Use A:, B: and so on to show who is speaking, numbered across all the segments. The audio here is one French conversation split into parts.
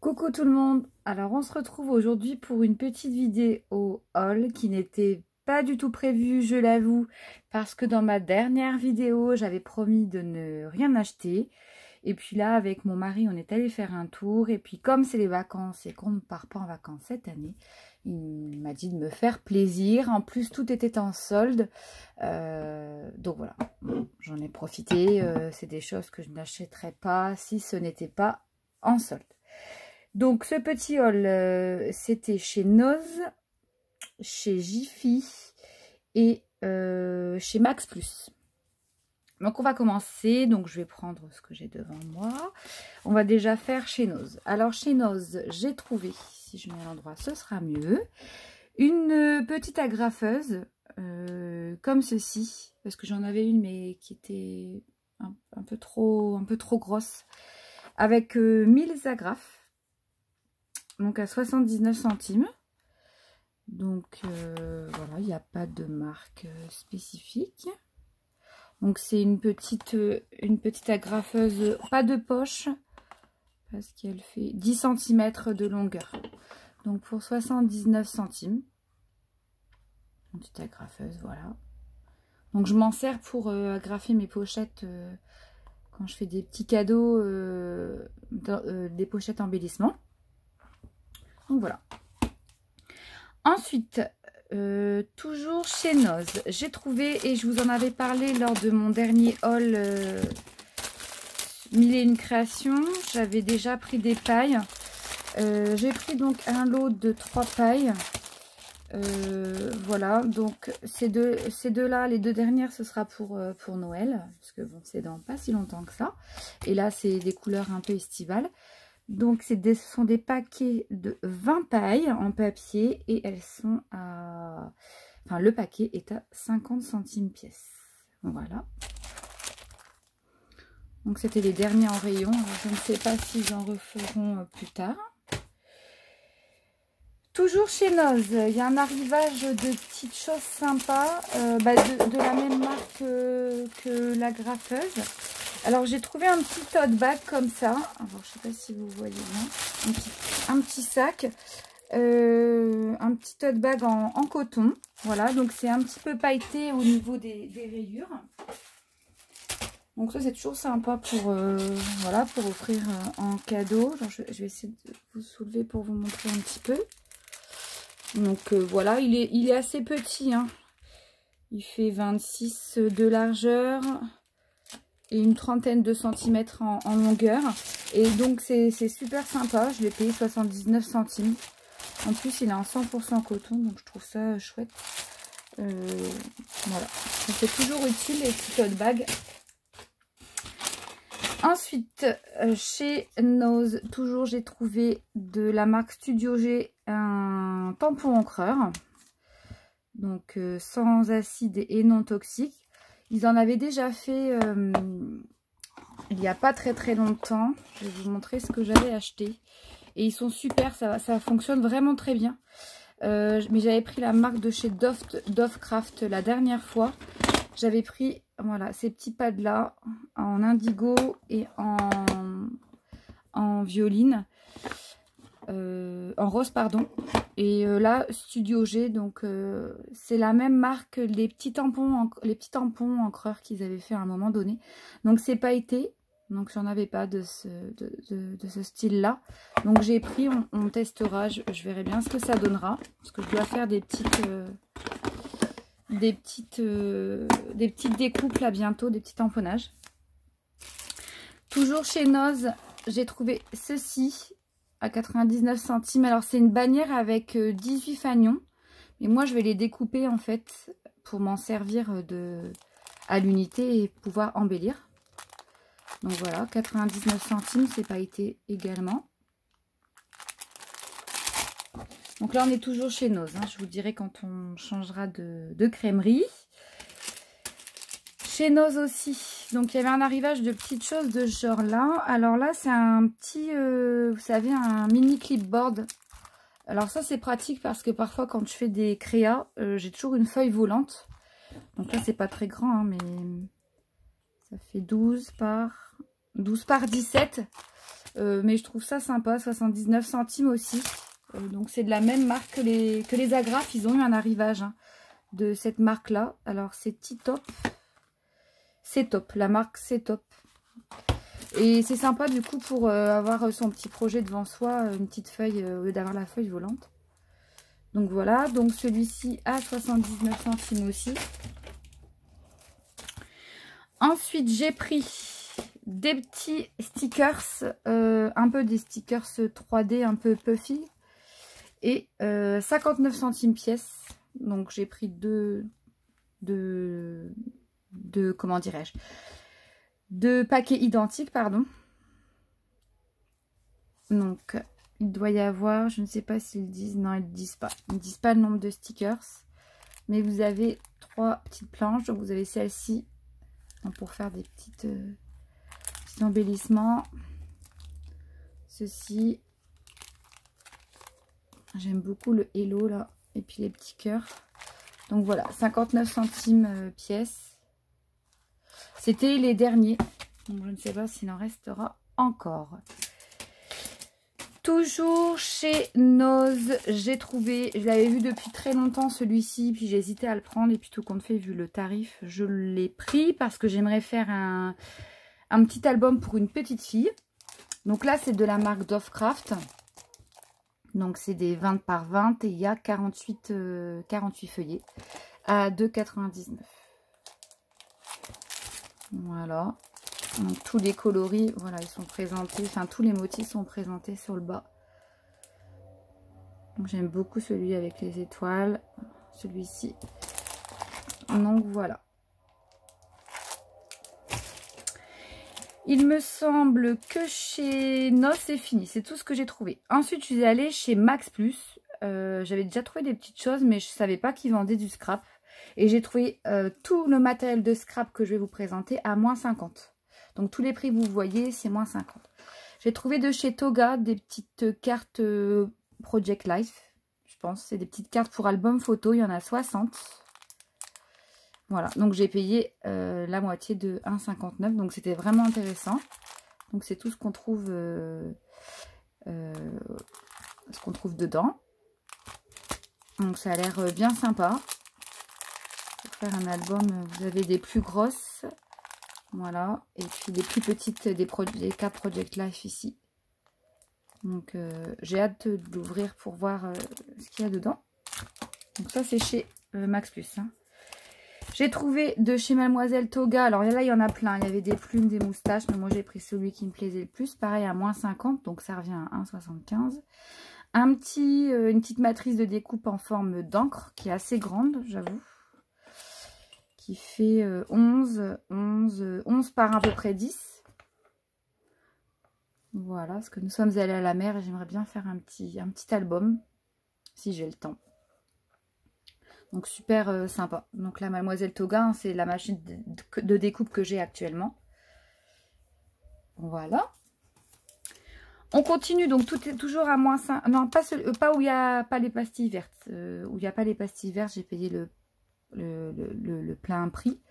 A: Coucou tout le monde, alors on se retrouve aujourd'hui pour une petite vidéo haul qui n'était pas du tout prévue, je l'avoue, parce que dans ma dernière vidéo j'avais promis de ne rien acheter et puis là avec mon mari on est allé faire un tour et puis comme c'est les vacances et qu'on ne part pas en vacances cette année, il m'a dit de me faire plaisir, en plus tout était en solde, donc voilà, j'en ai profité, c'est des choses que je n'achèterais pas si ce n'était pas en solde. Donc ce petit haul, c'était chez Noz, chez Jiffy et chez Max Plus. Donc on va commencer, donc je vais prendre ce que j'ai devant moi. On va déjà faire chez Noz. Alors chez Noz, j'ai trouvé, si je mets à l'endroit ce sera mieux, une petite agrafeuse comme ceci, parce que j'en avais une mais qui était un peu trop grosse, avec 1000 agrafes. Donc à 79 centimes. Donc voilà, il n'y a pas de marque spécifique. Donc c'est une petite agrafeuse, pas de poche, parce qu'elle fait 10 cm de longueur. Donc pour 79 centimes. Une petite agrafeuse, voilà. Donc je m'en sers pour agrafer mes pochettes quand je fais des petits cadeaux, des pochettes embellissement. Donc voilà. Ensuite, toujours chez Noz, j'ai trouvé, et je vous en avais parlé lors de mon dernier haul 1001 créations, j'avais déjà pris des pailles. J'ai pris donc un lot de 3 pailles. Voilà, donc ces deux-là, les deux dernières, ce sera pour Noël, parce que bon, c'est dans pas si longtemps que ça. Et là, c'est des couleurs un peu estivales. Donc ce sont des paquets de 20 pailles en papier et elles sont à... Enfin le paquet est à 50 centimes pièce. Voilà. Donc c'était les derniers en rayon. Alors, je ne sais pas s'ils en referont plus tard. Toujours chez Noz, il y a un arrivage de petites choses sympas de la même marque que la graffeuse. Alors j'ai trouvé un petit tote bag comme ça. Alors je sais pas si vous voyez bien. Un petit sac. Un petit tote bag en coton. Voilà, donc c'est un petit peu pailleté au niveau des rayures. Donc ça c'est toujours sympa pour, voilà, pour offrir en cadeau. Alors, je vais essayer de vous soulever pour vous montrer un petit peu. Donc voilà, il est assez petit, hein. Il fait 26 de largeur et une trentaine de centimètres en longueur. Et donc c'est super sympa, je l'ai payé 79 centimes. En plus il est en 100% coton, donc je trouve ça chouette. Voilà, c'est toujours utile les petits tote bags. Ensuite, chez Noz, toujours j'ai trouvé de la marque Studio G un tampon encreur. Donc sans acide et non toxique. Ils en avaient déjà fait il n'y a pas très longtemps. Je vais vous montrer ce que j'avais acheté. Et ils sont super, ça fonctionne vraiment très bien. Mais j'avais pris la marque de chez Dovecraft la dernière fois. J'avais pris voilà, ces petits pads là en indigo et en violine. En rose pardon, et là Studio G, donc c'est la même marque, les petits tampons encreurs qu'ils avaient fait à un moment donné, donc c'est pailleté, donc j'en avais pas de ce style là, donc j'ai pris, on testera, je verrai bien ce que ça donnera, parce que je dois faire des petites découpes là bientôt, des petits tamponnages. Toujours chez Noz, j'ai trouvé ceci à 99 centimes. Alors c'est une bannière avec 18 fanions. Mais moi je vais les découper en fait pour m'en servir à l'unité et pouvoir embellir. Donc voilà, 99 centimes, c'est pailleté également. Donc là on est toujours chez Noz, hein. Je vous dirai quand on changera de crèmerie. Chez Noz aussi, donc il y avait un arrivage de petites choses de ce genre là. Alors là c'est un petit, vous savez, un mini clipboard. Alors ça c'est pratique parce que parfois quand je fais des créas, j'ai toujours une feuille volante. Donc là c'est pas très grand, hein, mais ça fait 12 par 17. Mais je trouve ça sympa, 79 centimes aussi. Donc c'est de la même marque que les agrafes. Ils ont eu un arrivage hein, de cette marque-là. Alors c'est T-Top. C'est top, la marque c'est top. Et c'est sympa du coup pour avoir son petit projet devant soi, une petite feuille au lieu d'avoir la feuille volante. Donc voilà, donc celui-ci à 79 centimes aussi. Ensuite j'ai pris des petits stickers, un peu des stickers 3D un peu puffy. Et 59 centimes pièce. Donc j'ai pris deux comment dirais-je, deux paquets identiques, pardon. Donc il doit y avoir, je ne sais pas s'ils disent, non ils ne disent pas. Ils ne disent pas le nombre de stickers. Mais vous avez 3 petites planches. Donc vous avez celle-ci pour faire des petits embellissements. Ceci. J'aime beaucoup le hello là. Et puis les petits cœurs. Donc voilà, 59 centimes pièce. C'était les derniers. Donc je ne sais pas s'il en restera encore. Toujours chez Noz, j'ai trouvé, je l'avais vu depuis très longtemps celui-ci, puis j'ai hésité à le prendre et puis tout compte fait, vu le tarif, je l'ai pris parce que j'aimerais faire un petit album pour une petite fille. Donc là, c'est de la marque Dovecraft. Donc c'est des 20 par 20 et il y a 48 feuillets à 2,99 €. Voilà. Donc tous les coloris, voilà, ils sont présentés, enfin tous les motifs sont présentés sur le bas. Donc j'aime beaucoup celui avec les étoiles, celui-ci. Donc voilà. Il me semble que chez Noz c'est fini, c'est tout ce que j'ai trouvé. Ensuite je suis allée chez Max Plus. J'avais déjà trouvé des petites choses mais je ne savais pas qu'ils vendaient du scrap. Et j'ai trouvé tout le matériel de scrap que je vais vous présenter à moins 50. Donc tous les prix que vous voyez, c'est moins 50. J'ai trouvé de chez Toga des petites cartes Project Life. Je pense c'est des petites cartes pour album photo. Il y en a 60. Voilà, donc j'ai payé la moitié de 1,59. Donc c'était vraiment intéressant. Donc c'est tout ce qu'on trouve, dedans. Donc ça a l'air bien sympa. Pour faire un album, vous avez des plus grosses. Voilà, et puis des plus petites, des cartes Project Life ici. Donc j'ai hâte de l'ouvrir pour voir ce qu'il y a dedans. Donc ça c'est chez Max Plus. Hein. J'ai trouvé de chez Mademoiselle Toga, alors là il y en a plein, il y avait des plumes, des moustaches, mais moi j'ai pris celui qui me plaisait le plus. Pareil à moins 50, donc ça revient à 1,75. Une petite matrice de découpe en forme d'encre qui est assez grande, j'avoue. Qui fait 11 par à peu près 10. Voilà, parce que nous sommes allés à la mer et j'aimerais bien faire un petit album, si j'ai le temps. Donc super sympa. Donc la Mademoiselle Toga, hein, c'est la machine de découpe que j'ai actuellement. Voilà. On continue, donc tout est toujours à moins 5. Non, pas où il n'y a pas les pastilles vertes. Où il n'y a pas les pastilles vertes, j'ai payé le plein prix.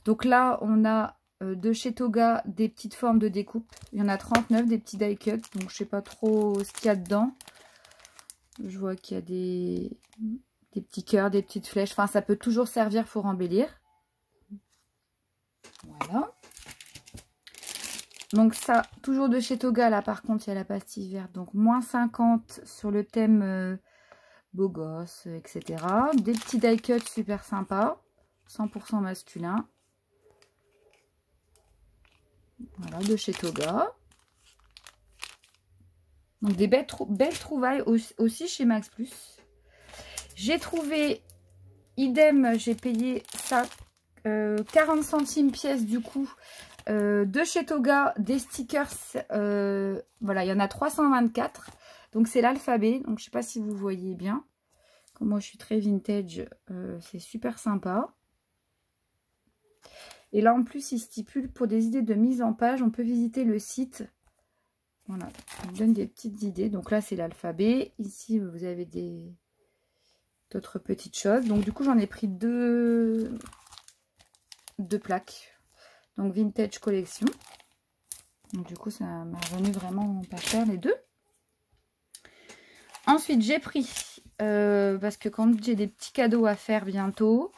A: Donc là on a de chez Toga des petites formes de découpe. Il y en a 39, des petits die cut. Donc je sais pas trop ce qu'il y a dedans. Je vois qu'il y a des petits cœurs, des petites flèches. Enfin ça peut toujours servir pour embellir. Voilà. Donc ça, toujours de chez Toga. Là par contre il y a la pastille verte. Donc moins 50 sur le thème beau gosse, etc. Des petits die cut super sympas, 100% masculin. Voilà, de chez Toga. Donc des belles trouvailles aussi chez Max Plus. J'ai trouvé, idem, j'ai payé ça 40 centimes pièce du coup. De chez Toga, des stickers, voilà, il y en a 324. Donc c'est l'alphabet, donc je sais pas si vous voyez bien. Comme moi je suis très vintage, c'est super sympa. Et là en plus il stipule pour des idées de mise en page, on peut visiter le site. Voilà, il donne des petites idées. Donc là c'est l'alphabet, ici vous avez d'autres petites choses. Donc du coup j'en ai pris deux plaques. Donc vintage collection. Donc du coup, ça m'a revenu vraiment pas cher les deux. Ensuite, j'ai pris, parce que quand j'ai des petits cadeaux à faire bientôt,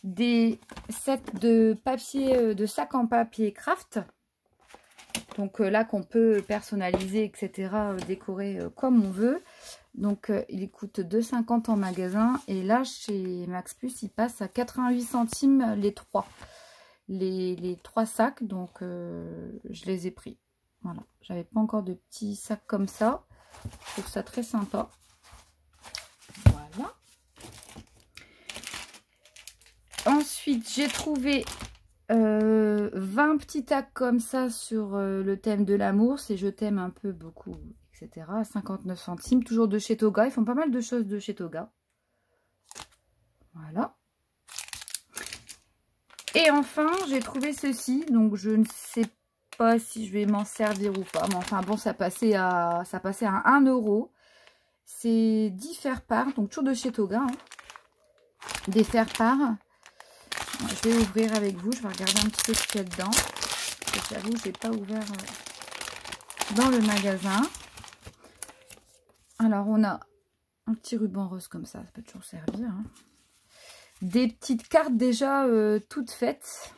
A: des sets de papier, de sacs en papier craft. Donc là, qu'on peut personnaliser, etc., décorer comme on veut. Donc il coûte 2,50 € en magasin. Et là, chez Max Plus, il passe à 88 centimes les trois. Les trois sacs. Donc je les ai pris. Voilà. J'avais pas encore de petits sacs comme ça. Je trouve ça très sympa. Voilà. Ensuite, j'ai trouvé 20 petits tags comme ça sur le thème de l'amour. C'est je t'aime un peu, beaucoup, etc. À 59 centimes. Toujours de chez Toga. Ils font pas mal de choses de chez Toga. Voilà. Et enfin, j'ai trouvé ceci. Donc, je ne sais pas si je vais m'en servir ou pas. Mais enfin, bon, ça passait à 1 €. C'est 10 faire-part. Donc, toujours de chez Toga. Hein. Des faire-part. Je vais ouvrir avec vous. Je vais regarder un petit peu ce qu'il y a dedans. J'avoue, je n'ai pas ouvert dans le magasin. Alors, on a un petit ruban rose comme ça. Ça peut toujours servir. Hein. Des petites cartes déjà toutes faites.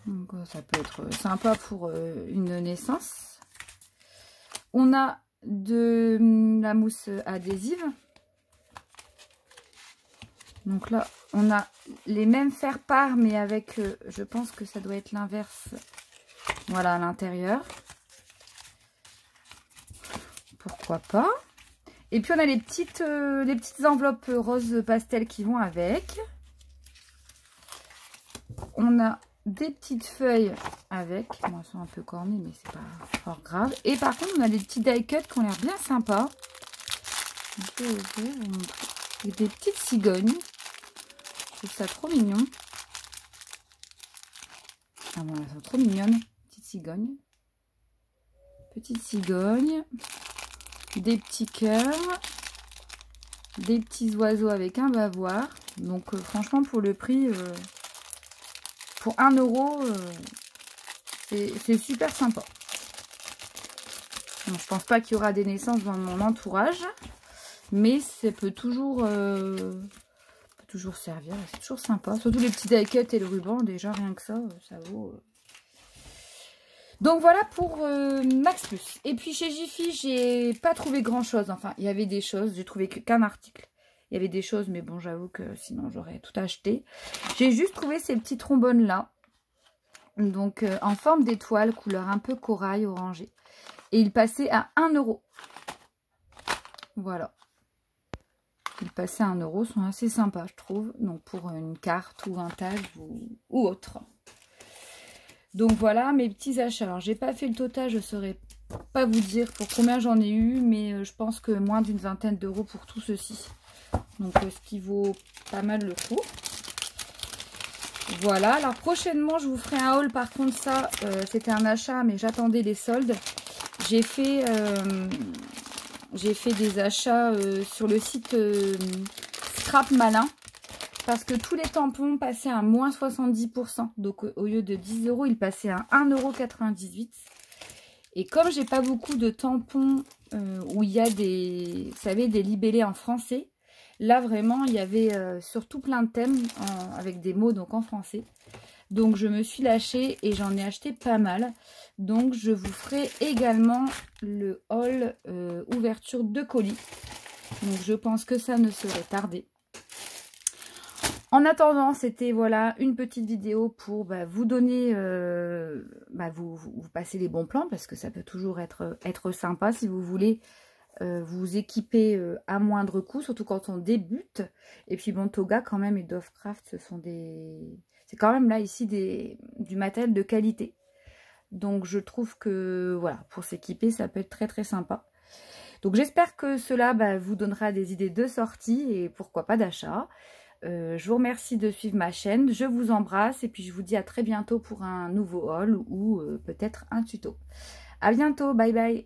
A: Donc, ça peut être sympa pour une naissance. On a de la mousse adhésive. Donc là, on a les mêmes faire-part, mais avec, je pense que ça doit être l'inverse. Voilà, à l'intérieur. Pourquoi pas. Et puis, on a les petites enveloppes rose pastel qui vont avec. On a des petites feuilles avec. Bon, elles sont un peu cornées, mais c'est pas fort grave. Et par contre, on a des petits die cuts qui ont l'air bien sympas. On peut ouvrir, vous montrer. Et des petites cigognes. Je trouve ça trop mignon. Ah bon, elles sont trop mignonnes. Petites cigognes. Petites cigognes. Des petits cœurs. Des petits oiseaux avec un bavoir. Donc franchement, pour le prix, pour 1 €, c'est super sympa. Bon, je pense pas qu'il y aura des naissances dans mon entourage. Mais ça peut toujours servir, c'est toujours sympa. Surtout les petits die-cuts et le ruban, déjà rien que ça vaut. Donc voilà pour Max Plus. Et puis chez Jiffy, j'ai pas trouvé grand chose. Enfin, il y avait des choses, j'ai trouvé qu'un article. Il y avait des choses, mais bon, j'avoue que sinon j'aurais tout acheté. J'ai juste trouvé ces petits trombones là. Donc en forme d'étoile, couleur un peu corail orangé. Et ils passaient à 1 €. Voilà. Ils passaient à 1 €, sont assez sympas, je trouve. Donc, pour une carte ou vintage ou autre. Donc, voilà mes petits achats. Alors, j'ai pas fait le total, je ne saurais pas vous dire pour combien j'en ai eu. Mais je pense que moins d'une vingtaine d'euros pour tout ceci. Donc, ce qui vaut pas mal le coup. Voilà. Alors, prochainement, je vous ferai un haul. Par contre, ça, c'était un achat, mais j'attendais les soldes. J'ai fait des achats sur le site Scrap Malin parce que tous les tampons passaient à moins 70%. Donc au lieu de 10 €, ils passaient à 1,98 €. Et comme j'ai pas beaucoup de tampons où il y a des, vous savez, des libellés en français, là vraiment il y avait surtout plein de thèmes avec des mots donc en français. Donc je me suis lâchée et j'en ai acheté pas mal. Donc je vous ferai également le haul ouverture de colis. Donc je pense que ça ne serait tardé. En attendant, c'était voilà une petite vidéo pour vous donner, vous passer les bons plans. Parce que ça peut toujours être sympa si vous voulez vous équiper à moindre coût. Surtout quand on débute. Et puis bon, Toga quand même et Dovecraft, ce sont des... C'est quand même là ici du matériel de qualité. Donc je trouve que voilà, pour s'équiper, ça peut être très très sympa. Donc j'espère que cela vous donnera des idées de sortie et pourquoi pas d'achat. Je vous remercie de suivre ma chaîne. Je vous embrasse et puis je vous dis à très bientôt pour un nouveau haul ou peut-être un tuto. À bientôt, bye bye.